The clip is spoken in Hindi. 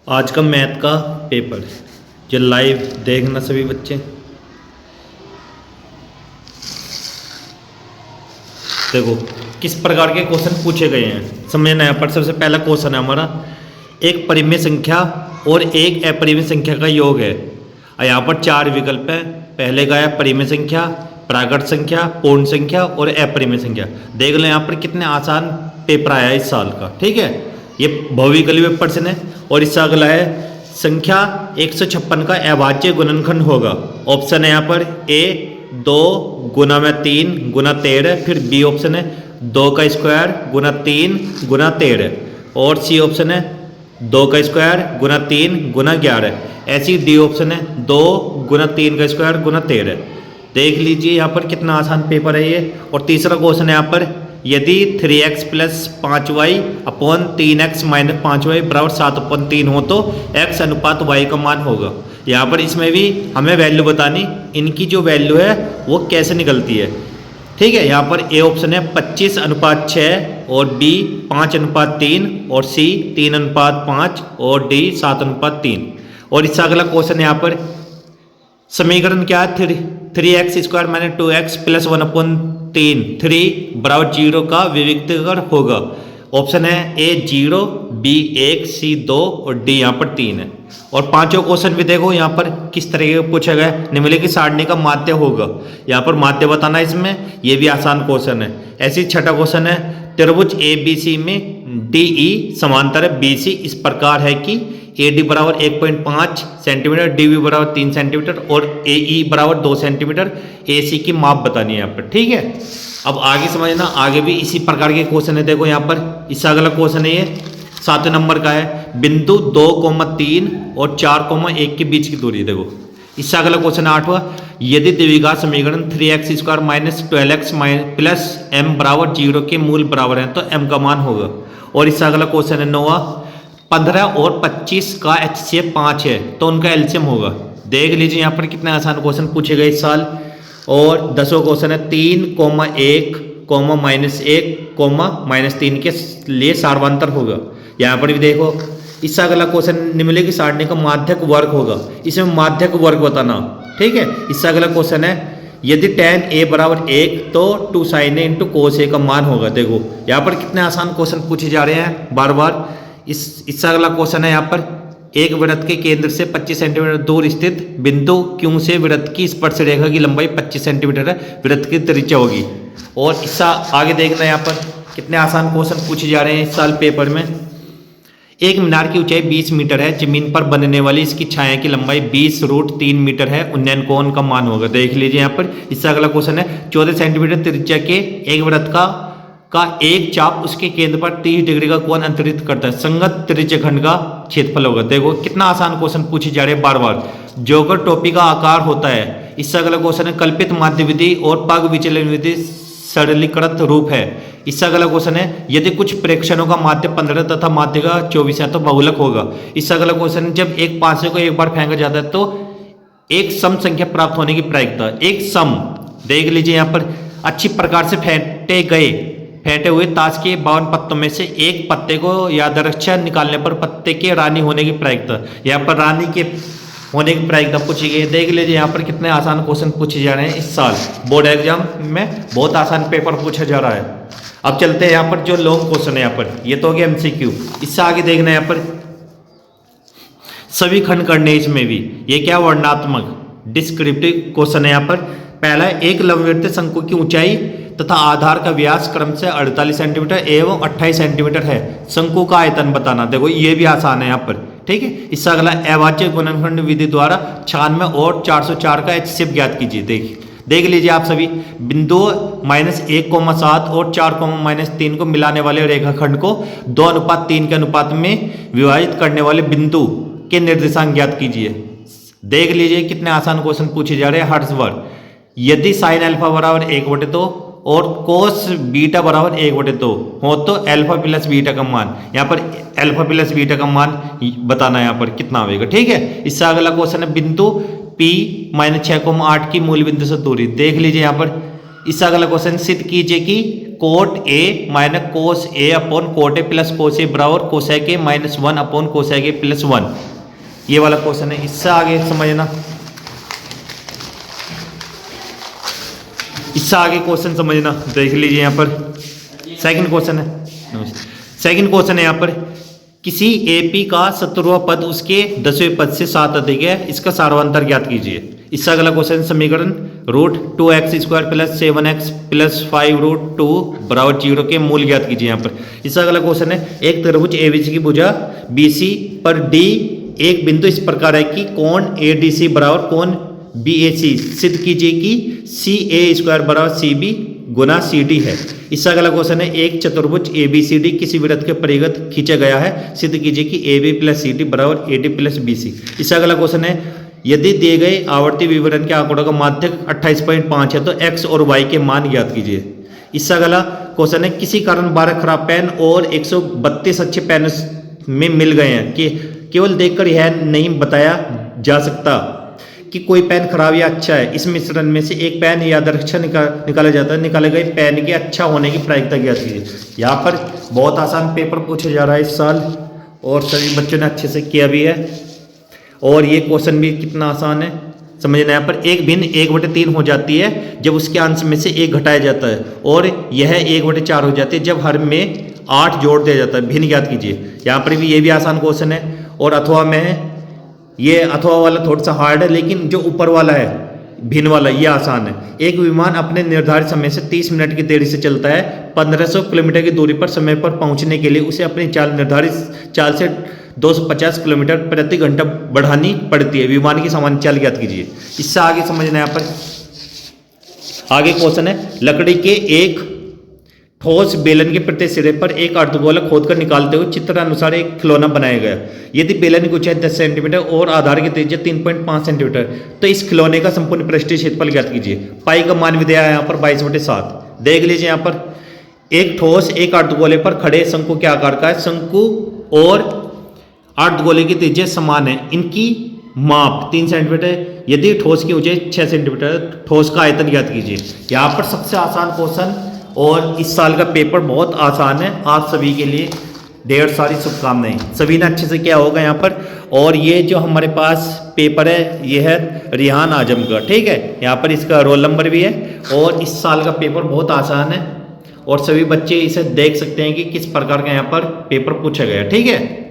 आज का मैथ का पेपर जो लाइव देखना सभी बच्चे। देखो किस प्रकार के क्वेश्चन पूछे गए हैं समझना है। पर सबसे पहला क्वेश्चन है हमारा, एक परिमेय संख्या और एक अपरिमेय संख्या का योग है। और यहाँ पर चार विकल्प है। पहले का है परिमेय संख्या, प्राकृत संख्या, पूर्ण संख्या और अपरिमेय संख्या। देख लो यहाँ पर कितने आसान पेपर आया है इस साल का। ठीक है, ये भौतिकली में प्रश्न है। और इससे अगला है संख्या 156 का अभाज्य गुणनखंड होगा। ऑप्शन है यहाँ पर ए 2 गुना में 3 गुना 13, फिर बी ऑप्शन है 2 का स्क्वायर गुना 3 गुना 13, और सी ऑप्शन है 2 का स्क्वायर गुना 3 गुना 11। ऐसी डी ऑप्शन है 2 गुना 3 का स्क्वायर गुना 13। देख लीजिए यहाँ पर कितना आसान पेपर है ये। और तीसरा क्वेश्चन है यहाँ पर, यदि 3x plus 5y upon 3x minus 5y बराबर 7/3 हो तो x अनुपात y का मान होगा। यहाँ पर इसमें भी हमें वैल्यू बतानी, इनकी जो वैल्यू है वो कैसे निकलती है। ठीक है, यहाँ पर ए ऑप्शन है 25:6 और बी 5:3 और सी 3:5 और डी 7:3। और इससे अगला क्वेश्चन यहाँ पर, समीकरण क्या है 3x square minus 2x plus 1/3 3 बराबर 0 का विविक्तकर होगा। ऑप्शन है ए 0, बी 1, सी 2 और डी यहाँ पर 3 है। और पांचों क्वेश्चन भी देखो यहाँ पर किस तरीके का पूछा गया है। निम्नलिखित सारणी का माध्य होगा। यहाँ पर माध्य बताना है इसमें, ये भी आसान क्वेश्चन है। ऐसी छठा क्वेश्चन है, त्रिभुज ए बी सी में डी ई समांतर है बी सी इस प्रकार है कि ए डी बराबर 1.5 सेंटीमीटर, डी बी बराबर 3 सेंटीमीटर और ए ई बराबर 2 सेंटीमीटर। ए सी की माप बतानी है यहाँ पर। ठीक है, अब आगे समझना, आगे भी इसी प्रकार के क्वेश्चन है। देखो यहाँ पर इससे अगला क्वेश्चन है ये 7 नंबर का है, बिंदु 2,3 और 4,1 के बीच की दूरी। देखो इससे अगला क्वेश्चन है 8वां, यदि द्विघात समीकरण 3x square minus 12x plus m बराबर 0 के मूल बराबर है तो m का मान होगा। और इससे अगला क्वेश्चन है 9वां, 15 और 25 का HCF 5 है तो उनका एलसीएम होगा। देख लीजिए यहाँ पर कितने आसान क्वेश्चन पूछे गए इस साल। और 10वां क्वेश्चन है 3,1, -1, -3 के लिए सार्वंतर होगा। यहाँ पर भी देखो इससे अगला क्वेश्चन, निम्नलिखित सारणी का माध्यक वर्ग होगा। इसमें माध्यक वर्ग बताना। ठीक है, इससे अगला क्वेश्चन है, यदि tan a बराबर 1 तो 2 sin a into cos a का मान होगा। देखो यहाँ पर कितने आसान क्वेश्चन पूछे जा रहे हैं बार बार। इससे अगला क्वेश्चन है यहाँ पर, एक वृत्त के केंद्र से 25 सेंटीमीटर दूर स्थित बिंदु Q से वृत्त की स्पर्श रेखा की लंबाई 25 सेंटीमीटर है, वृत्त की त्रिज्या होगी। और इससे आगे देखना यहाँ पर कितने आसान क्वेश्चन पूछे जा रहे हैं इस साल पेपर में। एक मीनार की ऊंचाई 20 मीटर है, जमीन पर बनने वाली इसकी छाया की लंबाई 20√3 मीटर है, उन्नयन कोण का मान होगा। देख लीजिए यहाँ पर। इससे अगला क्वेश्चन है, 14 सेंटीमीटर त्रिज्या के एक वृत्त का एक चाप उसके केंद्र पर 30 डिग्री का कोण अंतरित करता है, संगत त्रिज्यखंड का क्षेत्रफल होगा। देखो कितना आसान क्वेश्चन पूछे जा रहे हैं बार बार। जोकर टोपी का आकार होता है। इससे अगला क्वेश्चन है, कल्पित माध्य विधि और पग विचलन विधि सरलीकृत रूप है। इससे अगला क्वेश्चन है, यदि कुछ प्रेक्षणों का माध्य 15 तथा माध्य का 24 है तो बहुलक होगा। इससे अगला क्वेश्चन है, जब एक पासे को एक बार फेंका जाता है तो एक सम संख्या प्राप्त होने की प्रायिकता। एक सम, देख लीजिए यहाँ पर, अच्छी प्रकार से फेंटे हुए ताश के 52 पत्तों में से एक पत्ते को यादृच्छा निकालने पर पत्ते के रानी होने की प्रायिकता। यहाँ पर रानी के होने की प्रायिकता पूछी गई है। देख लीजिए यहाँ पर कितने आसान क्वेश्चन पूछे जा रहे हैं इस साल बोर्ड एग्जाम में। बहुत आसान पेपर पूछा जा रहा है। अब चलते हैं यहाँ पर जो लॉन्ग क्वेश्चन है यहाँ पर, ये तो हो गया MCQ। इससे आगे देखना है यहाँ पर, सभी खंड करने इसमें भी ये क्या वर्णनात्मक डिस्क्रिप्टिव क्वेश्चन है यहाँ पर। पहला, एक लंबवृत्तीय शंकु की ऊंचाई तथा आधार का व्यास क्रम से 48 सेंटीमीटर एवं 28 सेंटीमीटर है, शंकु का आयतन बताना। देखो ये भी आसान है यहाँ पर। ठीक है, इससे अगला, अभाज्य गुणनखंड विधि द्वारा 96 और 404 का HCF ज्ञात कीजिए। देख लीजिए आप सभी, बिंदु -1,7 और 4,-3 को मिलाने वाले रेखाखंड को 2:3 के अनुपात में विभाजित करने वाले बिंदु के निर्देशांक ज्ञात कीजिए। देख लीजिए कितने आसान क्वेश्चन पूछे जा रहे हैं। हर्ट्जबर्ग, यदि sin अल्फा बराबर 1/2 और cos बीटा बराबर 1/2 हो तो अल्फा प्लस बीटा का मान, यहाँ पर अल्फा प्लस बीटा का मान बताना है यहाँ पर कितना आएगा। ठीक है, इससे अगला क्वेश्चन है, बिंदु P -6,8 की मूल बिंदु से दूरी। देख लीजिए यहाँ पर। इससे अगला क्वेश्चन, सिद्ध कीजिए कि cot A minus cos A upon cot A plus cos A बराबर cosec A minus 1 upon cosec A plus 1। ये वाला क्वेश्चन है। इससे आगे समझना, इससे आगे क्वेश्चन समझना, देख लीजिए यहाँ पर सेकंड क्वेश्चन है। सेकंड क्वेश्चन है यहाँ पर, किसी एपी का 17वां पद उसके 10वें पद से 7 अधिक है, इसका सार्वंतर ज्ञात कीजिए। इससे अगला क्वेश्चन समीकरण root 2x² plus 7x plus 5 root 2 बराबर 0 के मूल ज्ञात कीजिए यहाँ पर। इससे अगला क्वेश्चन है, एक त्रिभुज एबीसी की भुजा बीसी पर डी एक बिंदु इस प्रकार है कि कोण एडीसी बराबर कोण बीएसी सिद्ध कीजिए कि सी ए स्क्वायर बराबर सी बी गुना सी डी है। इससे अगला क्वेश्चन है, एक चतुर्भुज ए बी सी डी किसी वृत्त के परिगत खींचा गया है, सिद्ध कीजिए कि A B plus C D बराबर A D plus B C. इससे अगला क्वेश्चन है, यदि दिए गए आवर्ती विवरण के आंकड़ों का माध्यक 28.5 है तो एक्स और वाई के मान ज्ञात कीजिए। इससे अगला क्वेश्चन है, किसी कारण 12 खराब पेन और 132 अच्छे पेन में मिल गए हैं कि केवल देखकर यह नहीं बताया जा सकता कि कोई पेन खराब या अच्छा है। इस मिश्रण में से एक पेन या अच्छा निकाला जाता है। निकाले गए पेन के अच्छा होने की प्रायिकता ज्ञात कीजिए। यहाँ पर बहुत आसान पेपर पूछा जा रहा है इस साल और सभी बच्चों ने अच्छे से किया भी है। और ये क्वेश्चन भी कितना आसान है समझना। यहाँ पर एक भिन्न 1/3 हो जाती है जब उसके अंश में से 1 घटाया जाता है, और यह 1/4 हो जाती है जब हर में 8 जोड़ दिया जाता है। भिन्न ज्ञात कीजिए। यहाँ पर भी ये भी आसान क्वेश्चन है। और अथवा में ये अथवा वाला थोड़ा सा हार्ड है, लेकिन जो ऊपर वाला है भिन्न वाला ये आसान है। एक विमान अपने निर्धारित समय से 30 मिनट की देरी से चलता है। 1500 किलोमीटर की दूरी पर समय पर पहुंचने के लिए उसे अपनी निर्धारित चाल से 250 किलोमीटर प्रति घंटा बढ़ानी पड़ती है। विमान की सामान्य चाल ज्ञात कीजिए। इससे आगे समझना है। यहाँ पर आगे क्वेश्चन है, लकड़ी के एक ठोस बेलन के प्रत्येक सिरे पर एक अर्धगोला खोदकर निकालते हुए चित्र अनुसार एक खिलौना बनाया गया। यदि बेलन की ऊंचाई 10 सेंटीमीटर और आधार की त्रिज्या 3.5 सेंटीमीटर, तो इस खिलौने का संपूर्ण पृष्ठीय क्षेत्रफल ज्ञात कीजिए। पाई का मान भी दिया है यहाँ पर 22/7। देख लीजिए यहाँ पर, एक ठोस एक अर्धगोले पर खड़े शंकु के आकार का है। शंकु और अर्धगोले की त्रिज्या समान है। इनकी माप 3 सेंटीमीटर। यदि ठोस की ऊंचाई 6 सेंटीमीटर, ठोस का आयतन ज्ञात कीजिए। यहाँ पर सबसे आसान क्वेश्चन और इस साल का पेपर बहुत आसान है। आप सभी के लिए ढेर सारी शुभकामनाएं। सभी ने अच्छे से किया होगा यहाँ पर। और ये जो हमारे पास पेपर है ये है रिहान आजम का, ठीक है। यहाँ पर इसका रोल नंबर भी है। और इस साल का पेपर बहुत आसान है और सभी बच्चे इसे देख सकते हैं कि किस प्रकार का यहाँ पर पेपर पूछा गया, ठीक है।